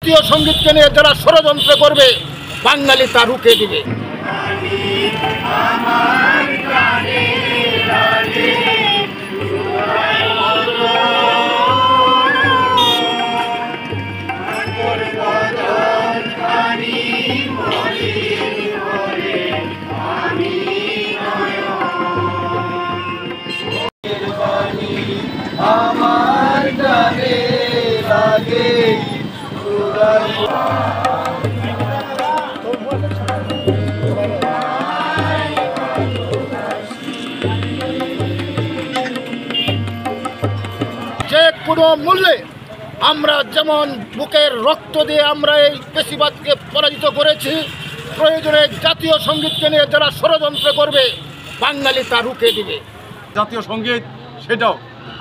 জাতীয় সঙ্গীতকে নিয়ে যারা ষড়যন্ত্র করবে বাঙালি তা রুখে দিবে। আমার গানে লাগে যে কোনো মূল্যে আমরা যেমন বুকের রক্ত দিয়ে আমরা এই পেশিবাদকে পরাজিত করেছি, প্রয়োজনে জাতীয় সঙ্গীতকে নিয়ে যারা ষড়যন্ত্র করবে বাঙালি তা রুখে দিবে। জাতীয় সঙ্গীত সেটাও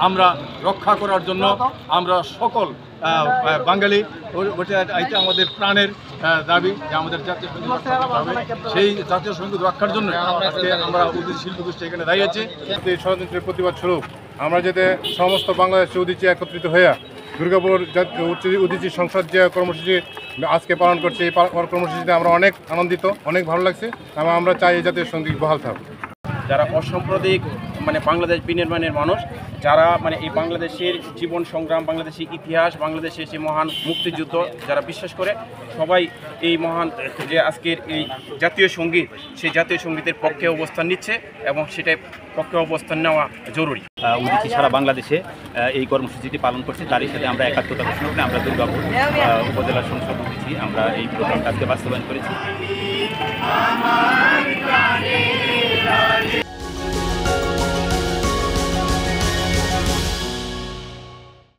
আমরা রক্ষা করার জন্য আমরা সকল বাঙালি এটা আমাদের প্রাণের দাবি যে আমাদের জাতীয় সঙ্গীত রক্ষা করতে হবে। সেই জাতীয় সঙ্গীত রক্ষার জন্য আজকে আমরা উদীচী শিল্পগোষ্ঠী এখানে দাঁড়িয়েছি। ষড়যন্ত্রের প্রতিবাদ স্বরূপ আমরা যাতে সমস্ত বাংলাদেশে উদীচী একত্রিত হয়ে দুর্গাপুর উদীচী সংসদ যে কর্মসূচি আজকে পালন করছে, এই কর্মসূচিতে আমরা অনেক আনন্দিত, অনেক ভালো লাগছে এবং আমরা চাই এই জাতীয় সঙ্গীত বহাল থাকুক। যারা অসাম্প্রদায়িক বাংলাদেশ বিনির্মাণের মানুষ, যারা এই বাংলাদেশের জীবন সংগ্রাম, বাংলাদেশের ইতিহাস, বাংলাদেশের যে মহান মুক্তিযুদ্ধ যারা বিশ্বাস করে, সবাই এই মহান যে আজকের এই জাতীয় সঙ্গীত, সেই জাতীয় সঙ্গীতের পক্ষে অবস্থান নিচ্ছে এবং সেটাই পক্ষে অবস্থান নেওয়া জরুরি। উদীচী সারা বাংলাদেশে এই কর্মসূচিটি পালন করছি, তারই সাথে আমরা একাত্মতা ঘোষণা করে আমরা দুর্গাপুর উপজেলা সংসদ উদীচী আমরা এই প্রোগ্রামটা আজকে বাস্তবায়ন করেছি।